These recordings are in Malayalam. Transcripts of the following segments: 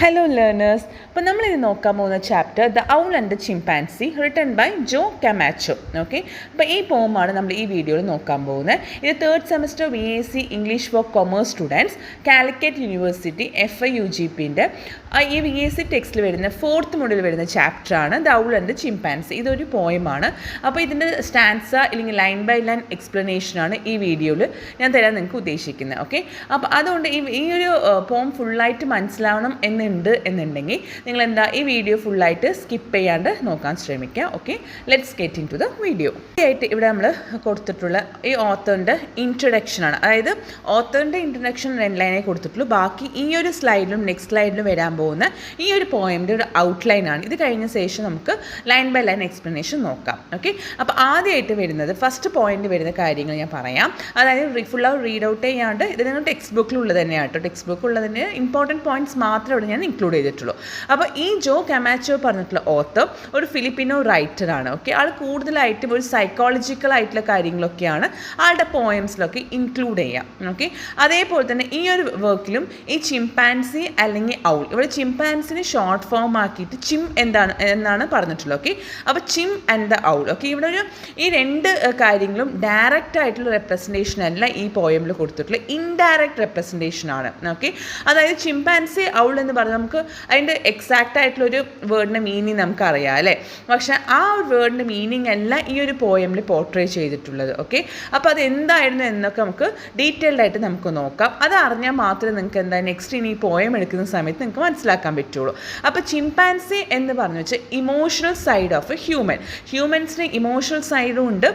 Hello learners. അപ്പോൾ നമ്മൾ ഇനി നോക്കാൻ പോകുന്ന chapter the owl and the chimpanzee written by Joe Camacho. Okay, അപ്പോൾ ഈ പോമാണ് നമ്മൾ ഈ വീഡിയോയിൽ നോക്കാൻ പോകുന്നത്. ഇത് third semester VAC English for commerce students Calicut University FIUGPൻ്റെ ഈ VAC ടെക്സ്റ്റിൽ വരുന്ന ഫോർത്ത് മോഡിൽ വരുന്ന ചാപ്റ്ററാണ് the owl and the chimpanzee. ഇതൊരു പോയമാണ്. അപ്പോൾ ഇതിൻ്റെ സ്റ്റാൻസ അല്ലെങ്കിൽ ലൈൻ ബൈ ലൈൻ എക്സ്പ്ലനേഷനാണ് ഈ വീഡിയോയിൽ ഞാൻ തരാൻ നിങ്ങൾക്ക് ഉദ്ദേശിക്കുന്നത്. ഓക്കെ, അപ്പോൾ അതുകൊണ്ട് ഈ ഒരു പോം ഫുള്ളായിട്ട് മനസ്സിലാവണം എന്നുണ്ട് എന്നുണ്ടെങ്കിൽ നിങ്ങൾ എന്താ ഈ വീഡിയോ ഫുള്ളായിട്ട് സ്കിപ്പ് ചെയ്യാണ്ട് നോക്കാൻ ശ്രമിക്കുക. Okay, let's get into the video. ആയിട്ട് ഇവിടെ നമ്മൾ കൊടുത്തിട്ടുള്ള ഈ ഓത്തറിൻ്റെ ഇൻട്രൊഡക്ഷനാണ്. അതായത് ഓത്തറിൻ്റെ ഇൻട്രൊഡക്ഷൻ 2 ലൈനേ കൊടുത്തിട്ടുള്ളൂ. ബാക്കി ഈ ഒരു സ്ലൈഡിലും നെക്സ്റ്റ് സ്ലൈഡിലും വരാൻ പോകുന്ന ഈ ഒരു പോയമിൻ്റെ ഒരു ഔട്ട്ലൈനാണ്. ഇത് കഴിഞ്ഞ ശേഷം നമുക്ക് ലൈൻ ബൈ ലൈൻ എക്സ്പ്ലനേഷൻ നോക്കാം. ഓക്കെ, അപ്പോൾ ആദ്യമായിട്ട് വരുന്നത് ഫസ്റ്റ് പോയിന്റ് വരുന്ന കാര്യങ്ങൾ ഞാൻ പറയാം. അതായത് ഫുള്ളായി റീഡ് ഔട്ട് ചെയ്യാണ്ട് ഇത് നിങ്ങൾ ടെക്സ്റ്റ് ബുക്കിലുള്ളത് തന്നെയാണ് കേട്ടോ. ടെക്സ്റ്റ് ബുക്കിലുള്ളതിൻ്റെ ഇമ്പോർട്ടൻറ്റ് പോയിന്റ്സ് മാത്രമേ ഇവിടെ ഞാൻ ഇൻക്ലൂഡ് ചെയ്തിട്ടുള്ളൂ. അപ്പോൾ ഈ ജോ കമാച്ചോ പറഞ്ഞിട്ടുള്ള ഓത്തർ ഒരു ഫിലിപ്പിനോ റൈറ്ററാണ്. ഓക്കെ, ആൾ കൂടുതലായിട്ടും ഒരു സൈക്കോളജിക്കൽ ആയിട്ടുള്ള കാര്യങ്ങളൊക്കെയാണ് ആളുടെ പോയംസിലൊക്കെ ഇൻക്ലൂഡ് ചെയ്യാം. ഓക്കെ, അതേപോലെ തന്നെ ഈ ഒരു വർക്കിലും ഈ ചിമ്പാൻസി അല്ലെങ്കിൽ ഔൾ, ഇവിടെ ചിമ്പാൻസിനെ ഷോർട്ട് ഫോം ആക്കിയിട്ട് ചിം എന്നാണ് പറഞ്ഞിട്ടുള്ളത്. ഓക്കെ, അപ്പോൾ ചിം ആൻഡ് ദ ഔൾ. ഓക്കെ, ഇവിടെ ഈ 2 കാര്യങ്ങളും ഡയറക്റ്റ് ആയിട്ടുള്ള റെപ്രസെൻറ്റേഷൻ അല്ല ഈ പോയമിൽ കൊടുത്തിട്ടുള്ള ഇൻഡയറക്റ്റ് റെപ്രസെൻറ്റേഷൻ ആണ്. ഓക്കെ, അതായത് ചിമ്പാൻസി ഔൾ എന്ന് പറഞ്ഞാൽ നമുക്ക് അതിൻ്റെ എക്സാക്റ്റ് ആയിട്ടുള്ളൊരു വേർഡിൻ്റെ മീനിങ് നമുക്കറിയാം അല്ലേ. പക്ഷേ ആ ഒരു വേർഡിൻ്റെ മീനിങ് അല്ല ഈ ഒരു പോയമിൽ പോർട്രേ ചെയ്തിട്ടുള്ളത്. ഓക്കെ, അപ്പോൾ അത് എന്തായിരുന്നു എന്നൊക്കെ നമുക്ക് ഡീറ്റെയിൽഡ് ആയിട്ട് നമുക്ക് നോക്കാം. അത് അറിഞ്ഞാൽ മാത്രമേ നിങ്ങൾക്ക് എന്താ നെക്സ്റ്റ് ഇനി ഈ പോയം എടുക്കുന്ന സമയത്ത് നിങ്ങൾക്ക് മനസ്സിലാക്കാൻ പറ്റുള്ളൂ. അപ്പോൾ ചിമ്പാൻസി എന്ന് പറഞ്ഞു വെച്ചാൽ ഇമോഷണൽ സൈഡ് ഓഫ് എ ഹ്യൂമൻസിന് ഇമോഷണൽ സൈഡും ഉണ്ട്,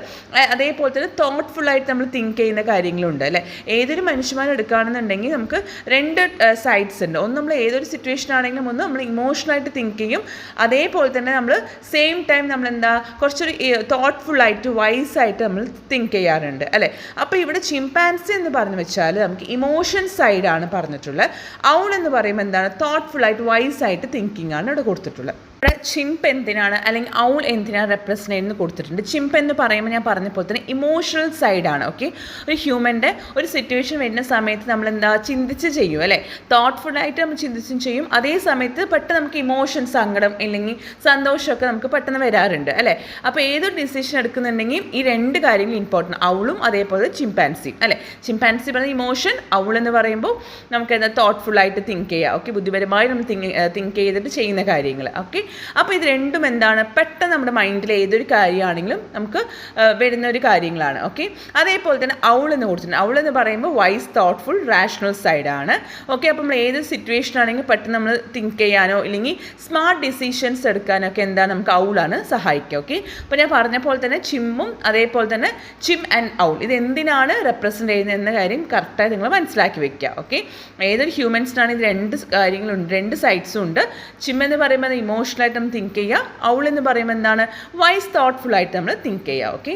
അതേപോലെ തന്നെ തോട്ട്ഫുള്ളായിട്ട് നമ്മൾ തിങ്ക് ചെയ്യുന്ന കാര്യങ്ങളുണ്ട് അല്ലേ. ഏതൊരു മനുഷ്യന്മാരും എടുക്കുകയാണെന്നുണ്ടെങ്കിൽ നമുക്ക് 2 സൈഡ്സ് ഉണ്ട്. ഒന്ന് നമ്മൾ ഏതൊരു സിറ്റുവേഷൻ ആണെങ്കിലും ഒന്ന് നമ്മൾ ഇമോഷണലായിട്ട് തിങ്ക് ചെയ്യും, അതേപോലെ തന്നെ നമ്മൾ സെയിം ടൈം നമ്മൾ എന്താ കുറച്ചൊരു തോട്ട്ഫുള്ളായിട്ട് വൈസായിട്ട് നമ്മൾ തിങ്ക് ചെയ്യാറുണ്ട് അല്ലേ. അപ്പോൾ ഇവിടെ ചിമ്പാൻസി എന്ന് പറഞ്ഞു വെച്ചാൽ നമുക്ക് ഇമോഷൻ സൈഡാണ് പറഞ്ഞിട്ടുള്ളത്. ഔൾ എന്ന് പറയുമ്പോൾ എന്താണ് തോട്ട്ഫുള്ളായിട്ട് വൈസായിട്ട് തിങ്കിങ് ആണ് ഇവിടെ കൊടുത്തിട്ടുള്ളത്. ഇവിടെ ചിംപ് എന്തിനാണ് അല്ലെങ്കിൽ ഔൾ എന്തിനാണ് റെപ്രസെൻ്റ് ചെയ്യുന്നത് കൊടുത്തിട്ടുണ്ട്. ചിംപ് എന്ന് പറയുമ്പോൾ ഞാൻ പറഞ്ഞപ്പോൾ തന്നെ ഇമോഷണൽ സൈഡാണ്. ഓക്കെ, ഒരു ഹ്യൂമൻ്റെ ഒരു സിറ്റുവേഷൻ വരുന്ന സമയത്ത് നമ്മൾ എന്താ ചിന്തിച്ച് ചെയ്യും അല്ലേ, തോട്ട്ഫുള്ളായിട്ട് നമ്മൾ ചിന്തിച്ചും ചെയ്യും. അതേ സമയത്ത് പെട്ടെന്ന് നമുക്ക് ഇമോഷൻ, സങ്കടം അല്ലെങ്കിൽ സന്തോഷമൊക്കെ നമുക്ക് പെട്ടെന്ന് വരാറുണ്ട് അല്ലേ. അപ്പോൾ ഏതൊരു ഡിസിഷൻ എടുക്കുന്നുണ്ടെങ്കിൽ ഈ 2 കാര്യങ്ങൾ ഇമ്പോർട്ടൻറ്റ്, ഔളും അതേപോലെ ചിമ്പാൻസിയും അല്ലേ. ചിമ്പാൻസി പറയുന്ന ഇമോഷൻ, ഔൾ എന്ന് പറയുമ്പോൾ നമുക്ക് എന്താ തോട്ട്ഫുള്ളായിട്ട് തിങ്ക് ചെയ്യുക. ഓക്കെ, ബുദ്ധിപരമായി നമ്മൾ തിങ്ക് ചെയ്തിട്ട് ചെയ്യുന്ന കാര്യങ്ങൾ. ഓക്കെ, അപ്പോൾ ഇത് രണ്ടും എന്താണ് പെട്ടെന്ന് നമ്മുടെ മൈൻഡിൽ ഏതൊരു കാര്യമാണെങ്കിലും നമുക്ക് വരുന്ന ഒരു കാര്യങ്ങളാണ്. ഓക്കെ, അതേപോലെ തന്നെ ഔൾ എന്ന് കൊടുത്തിട്ടുണ്ട്. ഔൾ എന്ന് പറയുമ്പോൾ വൈസ്, തോട്ട്ഫുൾ, റാഷണൽ സൈഡാണ്. ഓക്കെ, അപ്പോൾ നമ്മൾ ഏതൊരു സിറ്റുവേഷൻ ആണെങ്കിലും പെട്ടെന്ന് നമ്മൾ തിങ്ക് ചെയ്യാനോ ഇല്ലെങ്കിൽ സ്മാർട്ട് ഡിസിഷൻസ് എടുക്കാനോ ഒക്കെ എന്താണ് നമുക്ക് ഔളാണ് സഹായിക്കുക. ഓക്കെ, അപ്പോൾ ഞാൻ പറഞ്ഞ പോലെ തന്നെ ചിമ്മും അതേപോലെ തന്നെ ചിം ആൻഡ് ഔൾ ഇത് എന്തിനാണ് റെപ്രസെൻ്റ് ചെയ്യുന്നത് എന്ന കാര്യം കറക്റ്റായി നിങ്ങൾ മനസ്സിലാക്കി വെക്കുക. ഓക്കെ, ഏതൊരു ഹ്യൂമൻസിനാണ് ഇത് 2 കാര്യങ്ങളുണ്ട്, 2 സൈഡ്സും ഉണ്ട്. ചിം എന്ന് പറയുമ്പോൾ അത് ഇമോഷണലായിട്ട് നമ്മൾ തിങ്ക് ചെയ്യുക, ഔൾ എന്ന് പറയുമ്പോൾ എന്താണ് വൈസ്, തോട്ട്ഫുള്ളായിട്ട് നമ്മൾ തിങ്ക് ചെയ്യുക. ഓക്കെ,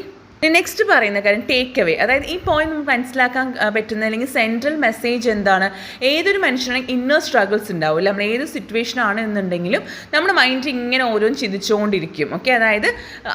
നെക്സ്റ്റ് പറയുന്ന കാര്യം ടേക്ക് അവേ, അതായത് ഈ പോയിന്റ് നമുക്ക് മനസ്സിലാക്കാൻ പറ്റുന്ന അല്ലെങ്കിൽ സെൻട്രൽ മെസ്സേജ് എന്താണ്, ഏതൊരു മനുഷ്യനാണെങ്കിൽ ഇന്നർ സ്ട്രഗിൾസ് ഉണ്ടാവില്ല. നമ്മൾ ഏത് സിറ്റുവേഷൻ ആണ് എന്നുണ്ടെങ്കിലും നമ്മുടെ മൈൻഡ് ഇങ്ങനെ ഓരോന്ന് ചിന്തിച്ചുകൊണ്ടിരിക്കും. ഓക്കെ, അതായത്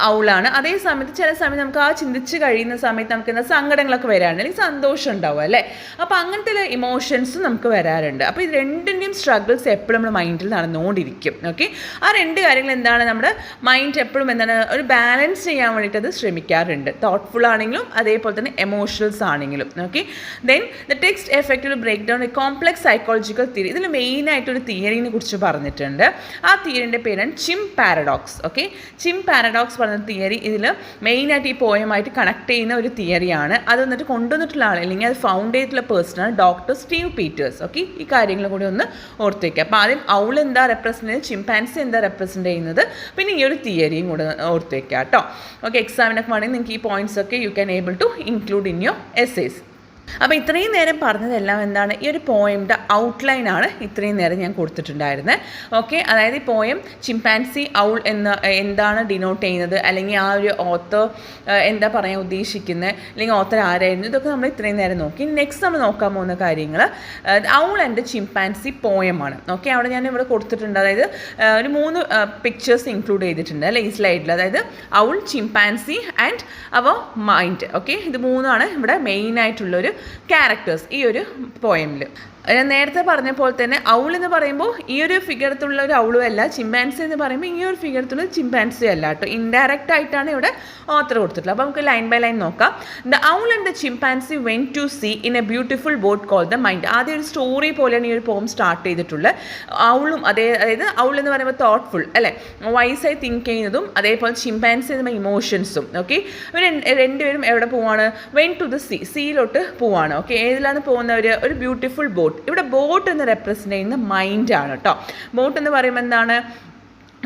ഔളാണ്. അതേ സമയത്ത് ചില സമയത്ത് നമുക്ക് ആ ചിന്തിച്ച് കഴിയുന്ന സമയത്ത് നമുക്ക് എന്താ സങ്കടങ്ങളൊക്കെ വരാറുണ്ട്, അല്ലെങ്കിൽ സന്തോഷം ഉണ്ടാവും അല്ലേ. അപ്പോൾ അങ്ങനത്തെ ഇമോഷൻസും നമുക്ക് വരാറുണ്ട്. അപ്പോൾ ഇത് 2ൻ്റെയും സ്ട്രഗിൾസ് എപ്പോഴും നമ്മുടെ മൈൻഡിൽ നടന്നുകൊണ്ടിരിക്കും. ഓക്കെ, ആ 2 കാര്യങ്ങൾ എന്താണ് നമ്മുടെ മൈൻഡ് എപ്പോഴും എന്താണ് ഒരു ബാലൻസ് ചെയ്യാൻ വേണ്ടിയിട്ട് അത് ശ്രമിക്കാറുണ്ട്, തോട്ട്ഫുൾ ആണെങ്കിലും അതേപോലെ തന്നെ എമോഷണൽസ് ആണെങ്കിലും. Okay, then the text effective break down a complex psychological theory. ഇതിൽ മെയിനായിട്ടൊരു തിയറിനെ കുറിച്ച് പറഞ്ഞിട്ടുണ്ട്. ആ തിയറിൻ്റെ പേരാണ് chimp paradox. Okay, chimp paradox പറഞ്ഞ തിയറി ഇതിൽ മെയിനായിട്ട് ഈ പോയമായിട്ട് കണക്ട് ചെയ്യുന്ന ഒരു തിയറിയാണ്. അത് വന്നിട്ട് കൊണ്ടുവന്നിട്ടുള്ള ആൾ അല്ലെങ്കിൽ അത് ഫൗണ്ട് ചെയ്തിട്ടുള്ള പേഴ്സണാണ് ഡോക്ടർ സ്റ്റീവ് പീറ്റേഴ്സ്. ഓക്കെ, ഈ കാര്യങ്ങൾ കൂടി ഒന്ന് ഓർത്ത് വയ്ക്കുക. അപ്പോൾ ആദ്യം ഔൾ എന്താ റെപ്രസെൻ്റ് ചെയ്യുന്നത്, ചിമ്പാൻസി എന്താ റെപ്രസെൻ്റ് ചെയ്യുന്നത്, പിന്നെ ഈ ഒരു തിയറിയും കൂടെ ഓർത്ത് വയ്ക്കുക കേട്ടോ. ഓക്കെ, എക്സാമിനൊക്കെ വേണമെങ്കിൽ നിങ്ങൾക്ക് ഈ പോയിന്റ്സ് ഒക്കെ you can able to include in your essays. അപ്പോൾ ഇത്രയും നേരം പറഞ്ഞതെല്ലാം എന്താണ് ഈ ഒരു പോയമിൻ്റെ ഔട്ട്ലൈനാണ് ഇത്രയും നേരം ഞാൻ കൊടുത്തിട്ടുണ്ടായിരുന്നത്. ഓക്കെ, അതായത് ഈ പോയം ചിമ്പാൻസി ഔൾ എന്താണ് ഡിനോട്ട് ചെയ്യുന്നത്, അല്ലെങ്കിൽ ആ ഒരു ഓത്തർ എന്താ പറയാൻ ഉദ്ദേശിക്കുന്നത്, അല്ലെങ്കിൽ ഓത്തർ ആരായിരുന്നു, ഇതൊക്കെ നമ്മൾ ഇത്രയും നേരം നോക്കി. നെക്സ്റ്റ് നമ്മൾ നോക്കാൻ പോകുന്ന കാര്യങ്ങൾ ഔൾ ആൻഡ് ചിമ്പാൻസി പോയമാണ്. ഓക്കെ, അവിടെ ഞാൻ ഇവിടെ കൊടുത്തിട്ടുണ്ട്. അതായത് ഒരു 3 പിക്ചേഴ്സ് ഇൻക്ലൂഡ് ചെയ്തിട്ടുണ്ട് അല്ലേ ഈ സ്ലൈഡിൽ. അതായത് owl, chimpanzee and our mind. Okay, ഇത് 3ആണ് ഇവിടെ മെയിനായിട്ടുള്ളൊരു ക്യാരക്ടേഴ്സ് ഈ ഒരു പോയമിൽ. ഞാൻ നേരത്തെ പറഞ്ഞ പോലെ തന്നെ ഔൾ എന്ന് പറയുമ്പോൾ ഈ ഒരു ഫിഗറത്തുള്ള ഒരു ഔളും അല്ല, ചിമ്പാൻസി എന്ന് പറയുമ്പോൾ ഈ ഒരു ഫിഗറത്തുള്ള ചിമ്പാൻസി അല്ല കേട്ടോ. ഇൻഡയറക്റ്റ് ആയിട്ടാണ് ഇവിടെ ഓത്തർ കൊടുത്തിട്ടുള്ളത്. അപ്പോൾ നമുക്ക് ലൈൻ ബൈ ലൈൻ നോക്കാം. The owl and the chimpanzee went to sea in a beautiful boat called the mind. ആദ്യം ഒരു സ്റ്റോറി പോലെയാണ് ഈ ഒരു പോം സ്റ്റാർട്ട് ചെയ്തിട്ടുള്ളത്. ഔളും അതായത് ഔൾ എന്ന് പറയുമ്പോൾ തോട്ട്ഫുൾ അല്ലേ, വൈസായി തിങ്ക് ചെയ്യുന്നതും, അതേപോലെ ചിമ്പാൻസി എന്ന് പറയുമ്പോൾ ഇമോഷൻസും. ഓക്കെ, ഇവർ രണ്ടുപേരും എവിടെ പോവാണ്? വെൻ ടു ദ സീയിലോട്ട് പോവാണ്. ഓക്കെ, ഏതിലാണ് പോകുന്നവർ? ഒരു ബ്യൂട്ടിഫുൾ ബോട്ട്. ഇവിടെ ബോട്ട് എന്ന് റെപ്രസെൻ്റ് ചെയ്യുന്ന മൈൻഡാണ് കേട്ടോ. ബോട്ട് എന്ന് പറയുമ്പോൾ എന്താണ്?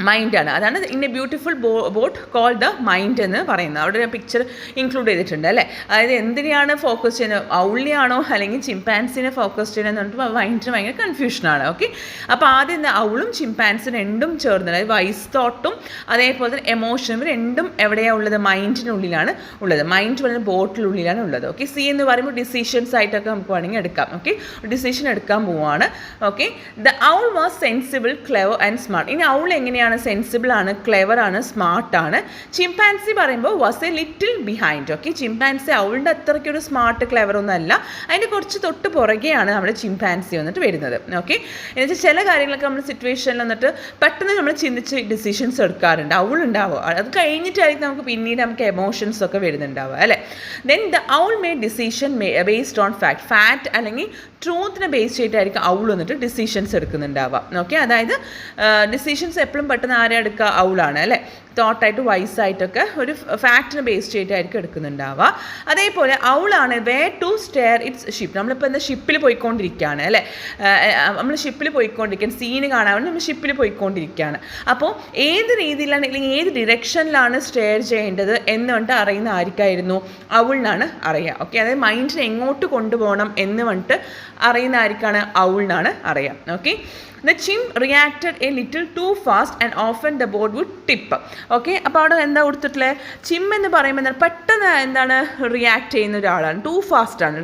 മൈൻഡാണ്. അതാണ് in a beautiful boat call the mind എന്ന് പറയുന്നത്. അവിടെ ഞാൻ പിക്ചർ ഇൻക്ലൂഡ് ചെയ്തിട്ടുണ്ട് അല്ലേ. അതായത് എന്തിനെയാണ് ഫോക്കസ് ചെയ്യുന്നത്? ഔളിയാണോ അല്ലെങ്കിൽ ചിമ്പാൻസിനെ ഫോക്കസ് ചെയ്യുന്നത് എന്ന് പറഞ്ഞിട്ട് മൈൻഡിന് ഭയങ്കര കൺഫ്യൂഷനാണ്. ഓക്കെ, അപ്പോൾ ആദ്യം ഔളും ചിമ്പാൻസിനും രണ്ടും ചേർന്നത്, അതായത് വൈസ് തോട്ടും അതേപോലെ തന്നെ എമോഷനും രണ്ടും എവിടെയാണ് ഉള്ളത്? മൈൻഡിനുള്ളിലാണ് ഉള്ളത്. മൈൻഡ് പറയുന്ന ബോട്ടിനുള്ളിലാണ് ഉള്ളത്. ഓക്കെ, സി എന്ന് പറയുമ്പോൾ ഡിസിഷൻസ് ആയിട്ടൊക്കെ നമുക്ക് വേണമെങ്കിൽ എടുക്കാം. ഓക്കെ, ഡിസിഷൻ എടുക്കാൻ പോവുകയാണ്. Okay, the owl was sensible, clever and smart. ഇനി ഔൾ എങ്ങനെയാണ്? സെൻസിബിൾ ആണ്, ക്ലെവർ ആണ്, സ്മാർട്ട് ആണ്. ചിമ്പാൻസി പറയുമ്പോൾ was A little behind. Okay, chimpanzee അവളുടെ അത്രയ്ക്കൊരു സ്മാർട്ട് ക്ലെവർ ഒന്നും അല്ല, അതിൻ്റെ കുറച്ച് തൊട്ട് പുറകെയാണ് നമ്മുടെ ചിമ്പാൻസി വന്നിട്ട് വരുന്നത്. ഓക്കെ, എന്നുവെച്ചാൽ ചില കാര്യങ്ങളൊക്കെ നമ്മൾ സിറ്റുവേഷനിൽ വന്നിട്ട് പെട്ടെന്ന് നമ്മൾ ചിന്തിച്ച് ഡിസിഷൻസ് എടുക്കാറുണ്ട്. അവളുണ്ടാവുക, അത് കഴിഞ്ഞിട്ടായിരിക്കും നമുക്ക് പിന്നീട് നമുക്ക് എമോഷൻസ് ഒക്കെ വരുന്നുണ്ടാവുക അല്ലേ. Then the owl made decision based on fact അല്ലെങ്കിൽ ട്രൂത്തിനെ ബേസ് ചെയ്തിട്ടായിരിക്കും ഔൾ വന്നിട്ട് ഡിസിഷൻസ് എടുക്കുന്നുണ്ടാവുക. ഓക്കെ, അതായത് ഡിസിഷൻസ് എപ്പോഴും പെട്ടെന്ന് ആരെ എടുക്കുക? ഔളാണ് അല്ലേ. തോട്ടായിട്ട് വൈസായിട്ടൊക്കെ ഒരു ഫാക്റ്റിനെ ബേസ് ചെയ്തിട്ടായിരിക്കും എടുക്കുന്നുണ്ടാവുക. അതേപോലെ ഔളാണ് where to steer its ship. നമ്മളിപ്പോൾ എന്താ ഷിപ്പിൽ പോയിക്കൊണ്ടിരിക്കുകയാണ് അല്ലേ. നമ്മൾ ഷിപ്പിൽ പോയിക്കൊണ്ടിരിക്കുകയാണ്, സീന് കാണാൻ വേണ്ടി നമ്മൾ ഷിപ്പിൽ പോയിക്കൊണ്ടിരിക്കുകയാണ്. അപ്പോൾ ഏത് രീതിയിലാണ് അല്ലെങ്കിൽ ഏത് ഡിറക്ഷനിലാണ് സ്റ്റെയർ ചെയ്യേണ്ടത് എന്ന് പറഞ്ഞിട്ട് അറിയുന്ന ആർക്കായിരുന്നു? ഔളിനാണ് അറിയുക. ഓക്കെ, അതായത് മൈൻഡിനെ എങ്ങോട്ട് കൊണ്ടുപോകണം എന്ന് പറഞ്ഞിട്ട് അറിയുന്ന ആർക്കാണ്? ഔളിനാണ് അറിയാം. Okay, the chimp reacted a little too fast and often the boat would tip. Okay, അപ്പോൾ അവിടെ എന്താ കൊടുത്തിട്ടുള്ളത്? ചിം എന്ന് പറയുമ്പോൾ എന്താണ്? പെട്ടെന്ന് എന്താണ് റിയാക്ട് ചെയ്യുന്ന ഒരാളാണ്. ടു ഫാസ്റ്റ് ആണ്,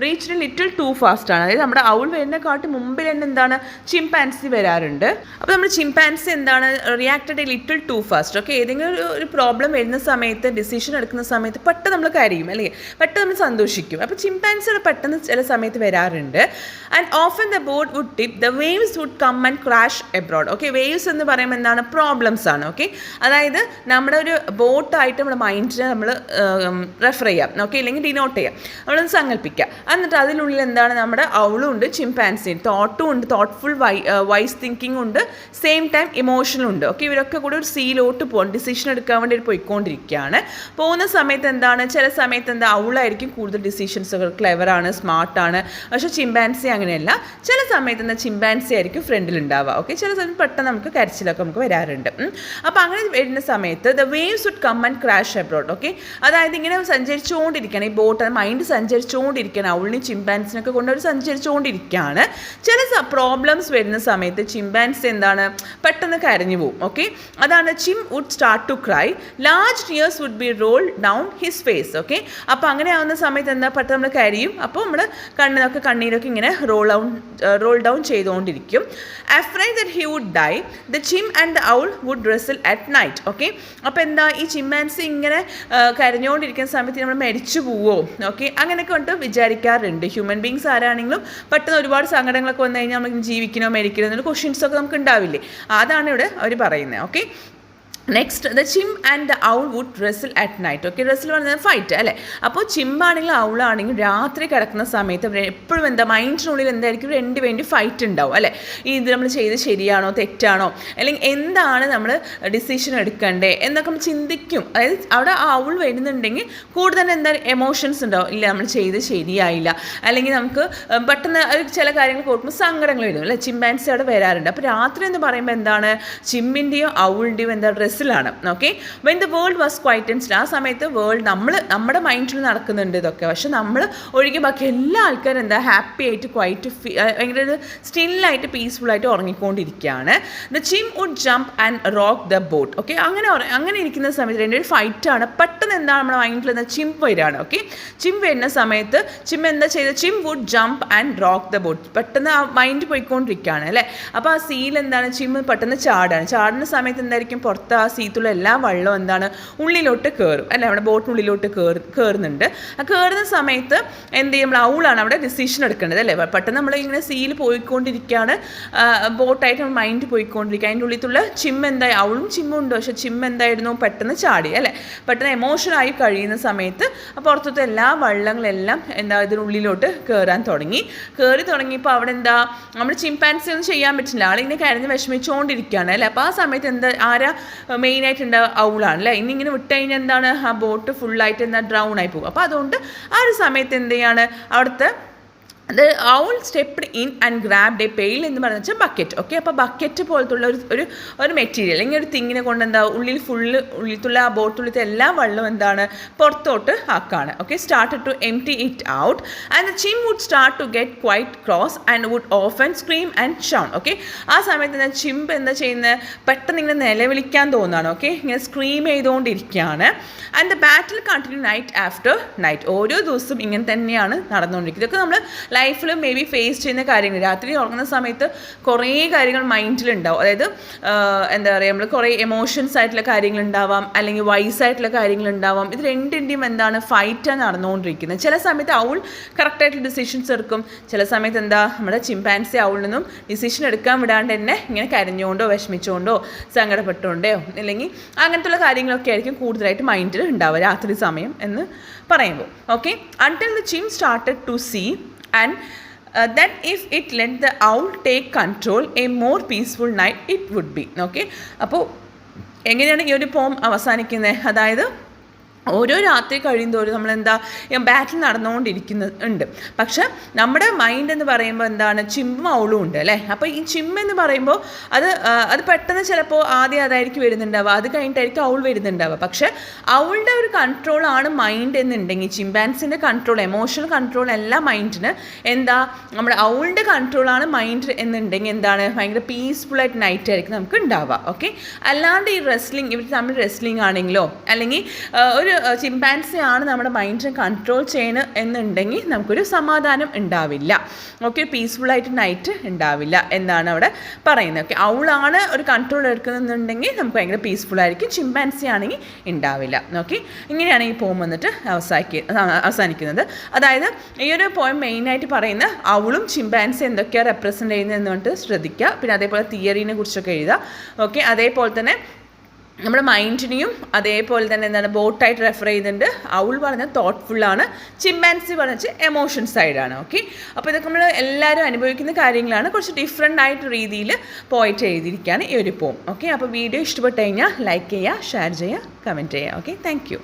റീച്ച്ഡ് ലിറ്റിൽ ടു ഫാസ്റ്റ് ആണ്. അതായത് നമ്മുടെ ഔൾ വരുന്നതിനെക്കാട്ടി മുമ്പിൽ തന്നെ എന്താണ്? ചിമ്പാൻസി വരാറുണ്ട്. അപ്പോൾ നമ്മൾ ചിമ്പാൻസി എന്താണ്? Reacted a little too fast. Okay, ഏതെങ്കിലും ഒരു പ്രോബ്ലം വരുന്ന സമയത്ത്, ഡിസിഷൻ എടുക്കുന്ന സമയത്ത് പെട്ടെന്ന് നമ്മൾ കരയും അല്ലെങ്കിൽ പെട്ടെന്ന് നമ്മൾ സന്തോഷിക്കും. അപ്പോൾ ചിമ്പാൻസിയുടെ പെട്ടെന്ന് ചില സമയത്ത് വരാറുണ്ട്. And often the boat would tip, the waves would come and crash abroad. Okay, waves എന്ന് പറയുമ്പോൾ എന്താണ്? പ്രോബ്ലംസ് ആണ്. ഓക്കെ, അതായത് നമ്മുടെ ഒരു ബോട്ടായിട്ട് നമ്മുടെ മൈൻഡിനെ നമ്മൾ റെഫർ ചെയ്യാം. ഓക്കെ, ഇല്ലെങ്കിൽ ഡിനോട്ട് ചെയ്യാം, നമ്മളൊന്ന് സങ്കല്പിക്കുക. എന്നിട്ട് അതിനുള്ളിൽ എന്താണ്? നമ്മുടെ ഔളും ഉണ്ട്, ചിമ്പാൻസി തോട്ടും ഉണ്ട്, തോട്ട്ഫുൾ വൈസ് തിങ്കിങ് ഉണ്ട്, സെയിം ടൈം ഇമോഷനും ഉണ്ട്. ഓക്കെ, ഇവരൊക്കെ കൂടെ ഒരു സീലോട്ട് പോകണം, ഡിസിഷൻ എടുക്കാൻ വേണ്ടി പോയിക്കൊണ്ടിരിക്കുകയാണ്. പോകുന്ന സമയത്ത് എന്താണ്? ചില സമയത്ത് എന്താ? ഔളായിരിക്കും കൂടുതൽ ഡിസിഷൻസുകൾ, ക്ലെവറാണ്, സ്മാർട്ടാണ്. പക്ഷേ ചിമ്പാൻസി അങ്ങനെയല്ല. ചില സമയത്ത് എന്താ? ചിമ്പാൻസി ആയിരിക്കും ഫ്രണ്ടിലുണ്ടാവുക. ഓക്കെ, ചില സമയത്ത് പെട്ടെന്ന് നമുക്ക് കരച്ചിലൊക്കെ നമുക്ക് വരാറുണ്ട്. അപ്പോൾ അങ്ങനെ വരുന്ന സമയത്ത് the waves would come and crash abroad. Okay, അതായത് ഇങ്ങനെ സഞ്ചരിച്ചുകൊണ്ടിരിക്കുകയാണ് ഈ ബോട്ട്, മൈൻഡ് സഞ്ചരിച്ചുകൊണ്ടിരിക്കുകയാണ്. ഔളിനെയും ചിമ്പാൻസിനൊക്കെ കൊണ്ട് അവർ സഞ്ചരിച്ചുകൊണ്ടിരിക്കുകയാണ്. ചില പ്രോബ്ലംസ് വരുന്ന സമയത്ത് ചിമ്പാൻസി എന്താണ്? പെട്ടെന്ന് കരഞ്ഞു പോകും. ഓക്കെ, അതാണ് Chim would start to cry, large tears would be roll down his face. Okay, അപ്പോൾ അങ്ങനെ ആവുന്ന സമയത്ത് എന്താ? പെട്ടെന്ന് നമ്മൾ കരയും. അപ്പോൾ നമ്മൾ കണ്ണീരൊക്കെ ഇങ്ങനെ റോൾ ഡൗൺ ചെയ്തുകൊണ്ടിരിക്കും. Afraid that he would die, the chimp and the owl would wrestle at night. Okay, അപ്പോൾ എന്താ? ഈ ചിമ്പാൻസി ഇങ്ങനെ കരഞ്ഞുകൊണ്ടിരിക്കുന്ന സമയത്ത് നമ്മൾ മരിച്ചു പോവോ? ഓക്കെ, അങ്ങനെയൊക്കെ കൊണ്ട് വിചാരിക്കാറുണ്ട്. ഹ്യൂമൻ ബീങ്സ് ആരാണെങ്കിലും പെട്ടെന്ന് ഒരുപാട് സങ്കടങ്ങളൊക്കെ വന്നു കഴിഞ്ഞാൽ നമുക്ക് ജീവിക്കണോ മരിക്കണോ എന്നുള്ള ക്വസ്റ്റ്യൻസൊക്കെ നമുക്ക് ഉണ്ടാവില്ലേ? അതാണ് ഇവിടെ അവർ പറയുന്നത്. Okay, next the Chim and the owl would wrestle at night. Okay, wrestle പറഞ്ഞാൽ ഫൈറ്റ് അല്ലേ. അപ്പോൾ ചിമ്പാണെങ്കിലും ഔളാണെങ്കിലും രാത്രി കിടക്കുന്ന സമയത്ത് എപ്പോഴും എന്താ? മൈൻഡിനുള്ളിൽ എന്തായിരിക്കും? വേണ്ടി ഫൈറ്റ് ഉണ്ടാവും അല്ലേ. ഇത് നമ്മൾ ചെയ്ത് ശരിയാണോ തെറ്റാണോ, അല്ലെങ്കിൽ എന്താണ് നമ്മൾ ഡിസിഷൻ എടുക്കണ്ടേ എന്നൊക്കെ നമ്മൾ ചിന്തിക്കും. അതായത് അവിടെ ഔൾ വരുന്നുണ്ടെങ്കിൽ കൂടുതൽ എന്താ? എമോഷൻസ് ഉണ്ടാവും. ഇല്ല, നമ്മൾ ചെയ്ത് ശരിയായില്ല, അല്ലെങ്കിൽ നമുക്ക് പെട്ടെന്ന് ചില കാര്യങ്ങൾ കൊടുക്കുമ്പോൾ സങ്കടങ്ങൾ വരും അല്ലേ. ചിമ്പാൻസി അവിടെ വരാറുണ്ട്. അപ്പോൾ രാത്രി എന്ന് പറയുമ്പോൾ എന്താണ്? ചിമ്മിൻ്റെയോ ഔളിൻ്റെയോ എന്താ? ഡ്രസ്സിലാണ്. Okay, when the world was quiet and still. ആ സമയത്ത് വേൾഡ് നമ്മുടെ മൈൻഡിൽ നടക്കുന്നുണ്ട് ഇതൊക്കെ, പക്ഷെ നമ്മൾ ഒഴികെ ബാക്കി എല്ലാ ആൾക്കാരും എന്താ? ഹാപ്പി ആയിട്ട് ക്വൈറ്റ് ഭയങ്കര സ്റ്റില്ലായിട്ട് പീസ്ഫുള്ളായിട്ട് ഉറങ്ങിക്കൊണ്ടിരിക്കുകയാണ്. The Chim would jump and rock the boat. Okay, അങ്ങനെ ഇരിക്കുന്ന സമയത്ത് രണ്ടൊരു ഫൈറ്റാണ്. പെട്ടെന്ന് എന്താണ് നമ്മുടെ മൈൻഡിൽ എന്താ? ചിം വരികയാണ്. ഓക്കെ, ചിം വരുന്ന സമയത്ത് ചിം എന്താ ചെയ്തത്? Chim would jump and rock the boat. പെട്ടെന്ന് ആ മൈൻഡ് പോയിക്കൊണ്ടിരിക്കുകയാണ് അല്ലേ. അപ്പോൾ ആ സീൽ എന്താണ്? ചിം പെട്ടെന്ന് ചാടുന്ന സമയത്ത് എന്തായിരിക്കും? പുറത്ത് ആ സീത്തുള്ള എല്ലാ വെള്ളവും എന്താണ് ഉള്ളിലോട്ട് കയറും അല്ലേ, നമ്മുടെ ബോട്ടിനുള്ളിലോട്ട് കയറുന്നുണ്ട്. ആ കയറുന്ന സമയത്ത് എന്ത് ചെയ്യും, നമ്മൾ ഔളാണ് അവിടെ ഡിസിഷൻ എടുക്കേണ്ടത് അല്ലേ. പെട്ടെന്ന് നമ്മൾ ഇങ്ങനെ സീയിൽ പോയിക്കൊണ്ടിരിക്കുകയാണ്, ബോട്ടായിട്ട് നമ്മൾ മൈൻഡ് പോയിക്കൊണ്ടിരിക്കുക. അതിൻ്റെ ഉള്ളിലുള്ള ചിമ്മ് എന്തായി, ഔളും ചിമ്മും ഉണ്ട്, പക്ഷേ ചിമ്മ് എന്തായിരുന്നു പെട്ടെന്ന് ചാടി അല്ലേ, പെട്ടെന്ന് എമോഷനായി കഴിയുന്ന സമയത്ത് പുറത്തത്തെ എല്ലാ വള്ളങ്ങളെല്ലാം എന്താ ഇതിനുള്ളിലോട്ട് കയറാൻ കയറി തുടങ്ങിയപ്പോൾ അവിടെ എന്താ നമ്മൾ ചിമ്പാൻസി ഒന്നും ചെയ്യാൻ പറ്റില്ല, ആളിങ്ങനെ കരഞ്ഞ് വിഷമിച്ചുകൊണ്ടിരിക്കുകയാണ് അല്ലേ. അപ്പോൾ ആ സമയത്ത് എന്താ ആരാ മെയിനായിട്ട് ഉണ്ടാവുക, ഔളാണ് അല്ലേ. ഇനി ഇങ്ങനെ വിട്ട് കഴിഞ്ഞാൽ എന്താണ് ആ ബോട്ട് ഫുള്ളായിട്ട് എന്താ ഡ്രൗൺ ആയി പോകും. അപ്പോൾ അതുകൊണ്ട് ആ ഒരു സമയത്ത് എന്ത് ചെയ്യാണ്, അവിടുത്തെ the owl stepped in and grabbed a pail എന്ന് പറഞ്ഞ വെച്ചാൽ ബക്കറ്റ്. ഓക്കെ, അപ്പോൾ ബക്കറ്റ് പോലത്തുള്ള ഒരു മെറ്റീരിയൽ അല്ലെങ്കിൽ ഒരു തിങ്ങിനെ കൊണ്ട് എന്താ ഉള്ളിലുള്ള ആ ബോട്ടുള്ളിലത്തെ എല്ലാ വെള്ളവും എന്താണ് പുറത്തോട്ട് ആക്കാണ്. Okay, started to empty it out and the Chim would start to get quite cross and would often scream and shout. Okay, ആ സമയത്ത് എന്താ ചിമ്പ് എന്താ ചെയ്യുന്നത്, പെട്ടെന്ന് ഇങ്ങനെ നിലവിളിക്കാൻ തോന്നുകയാണ്. ഓക്കെ, ഇങ്ങനെ സ്ക്രീം ചെയ്തുകൊണ്ടിരിക്കുകയാണ്. And the battle continue night after night. ഓരോ ദിവസവും ഇങ്ങനെ തന്നെയാണ് നടന്നുകൊണ്ടിരിക്കുന്നത്. ഇതൊക്കെ നമ്മൾ ലൈഫിൽ മേ ബി ഫേസ് ചെയ്യുന്ന കാര്യങ്ങൾ. രാത്രി ഉറങ്ങുന്ന സമയത്ത് കുറേ കാര്യങ്ങൾ മൈൻഡിലുണ്ടാവും. അതായത് എന്താ പറയുക, നമ്മൾ കുറേ എമോഷൻസ് ആയിട്ടുള്ള കാര്യങ്ങളുണ്ടാവാം, അല്ലെങ്കിൽ വൈസായിട്ടുള്ള കാര്യങ്ങളുണ്ടാവാം. ഇത് രണ്ടിൻ്റെയും എന്താണ് ഫൈറ്റാണ് നടന്നുകൊണ്ടിരിക്കുന്നത്. ചില സമയത്ത് ഔൾ കറക്റ്റായിട്ട് ഡിസിഷൻസ് എടുക്കും, ചില സമയത്ത് എന്താ നമ്മുടെ ചിമ്പാൻസി ഔളിൽ നിന്നും ഡിസിഷൻ എടുക്കാൻ വിടാണ്ട് തന്നെ ഇങ്ങനെ കരഞ്ഞുകൊണ്ടോ വിഷമിച്ചുകൊണ്ടോ സങ്കടപ്പെട്ടുകൊണ്ടോ അല്ലെങ്കിൽ അങ്ങനത്തുള്ള കാര്യങ്ങളൊക്കെ ആയിരിക്കും കൂടുതലായിട്ട് മൈൻഡിൽ ഉണ്ടാവുക രാത്രി സമയം എന്ന് പറയുമ്പോൾ. Okay, until the Chim started to see and that if it let the owl take control, a more peaceful night it would be. Okay, അപ്പോൾ എങ്ങനെയാണ് ഈ ഒരു പോം അവസാനിക്കുന്നത്, അതായത് ഓരോ രാത്രി കഴിയുന്തോറും നമ്മളെന്താ ബാറ്റിൽ നടന്നുകൊണ്ടിരിക്കുന്നുണ്ട്. പക്ഷെ നമ്മുടെ മൈൻഡ് എന്ന് പറയുമ്പോൾ എന്താണ് ചിമ്മും ഔളും ഉണ്ട് അല്ലേ. അപ്പോൾ ഈ ചിമ്മെന്ന് പറയുമ്പോൾ അത് പെട്ടെന്ന് ചിലപ്പോൾ ആദ്യം അതായിരിക്കും വരുന്നുണ്ടാവുക, അത് കഴിഞ്ഞിട്ടായിരിക്കും ഔൾ വരുന്നുണ്ടാവുക. പക്ഷെ ഔളുടെ ഒരു കൺട്രോളാണ് മൈൻഡ് എന്നുണ്ടെങ്കിൽ, ചിമ്പാൻസിൻ്റെ കൺട്രോൾ, എമോഷണൽ കൺട്രോൾ അല്ല മൈൻഡിന്, എന്താ നമ്മുടെ ഔളിൻ്റെ കൺട്രോളാണ് മൈൻഡ് എന്നുണ്ടെങ്കിൽ എന്താണ് ഭയങ്കര പീസ്ഫുള്ളായിട്ട് നൈറ്റ് ആയിരിക്കും നമുക്ക് ഉണ്ടാവുക. ഓക്കെ, അല്ലാണ്ട് ഈ റെസ്ലിംഗ്, ഇവർ തമ്മിൽ റെസ്ലിംഗ് ആണെങ്കിലോ അല്ലെങ്കിൽ ഒരു ചിമ്പാൻസി ആണ് നമ്മുടെ മൈൻഡിനെ കൺട്രോൾ ചെയ്യണം എന്നുണ്ടെങ്കിൽ നമുക്കൊരു സമാധാനം ഉണ്ടാവില്ല. ഓക്കെ, പീസ്ഫുള്ളായിട്ട് നൈറ്റ് ഉണ്ടാവില്ല എന്നാണ് അവിടെ പറയുന്നത്. ഓക്കെ, ഔളാണ് ഒരു കൺട്രോൾ എടുക്കുന്നുണ്ടെങ്കിൽ നമുക്ക് ഭയങ്കര പീസ്ഫുള്ളായിരിക്കും, ചിമ്പാൻസി ആണെങ്കിൽ ഉണ്ടാവില്ല. ഓക്കെ, ഇങ്ങനെയാണ് ഈ പോം വന്നിട്ട് അവസാനിക്കുന്നത്. അതായത് ഈ ഒരു പോയം മെയിനായിട്ട് പറയുന്ന ഔളും ചിമ്പാൻസി എന്തൊക്കെയാണ് റെപ്രസെൻ്റ് ചെയ്യുന്നത് എന്ന് പറഞ്ഞിട്ട് ശ്രദ്ധിക്കുക. പിന്നെ അതേപോലെ തിയറീനെ കുറിച്ചൊക്കെ എഴുതുക. ഓക്കെ, അതേപോലെ തന്നെ നമ്മുടെ മൈൻഡിനെയും അതേപോലെ തന്നെ എന്താണ് ബോട്ടായിട്ട് റെഫർ ചെയ്യുന്നുണ്ട്. ഔൾ പറഞ്ഞ തോട്ട്ഫുള്ളാണ്, ചിമ്പാൻസി പറഞ്ഞ എമോഷൻ സൈഡാണ്. ഓക്കെ, അപ്പോൾ ഇതൊക്കെ നമ്മൾ എല്ലാവരും അനുഭവിക്കുന്ന കാര്യങ്ങളാണ്, കുറച്ച് ഡിഫറെൻ്റ് ആയിട്ട് രീതിയിൽ പോയിട്ട് എഴുതിയിരിക്കുകയാണ് ഈ ഒരു പോം. ഓക്കെ, അപ്പോൾ വീഡിയോ ഇഷ്ടപ്പെട്ട് കഴിഞ്ഞാൽ ലൈക്ക് ചെയ്യുക, ഷെയർ ചെയ്യുക, കമൻറ്റ് ചെയ്യുക. Okay, thank you.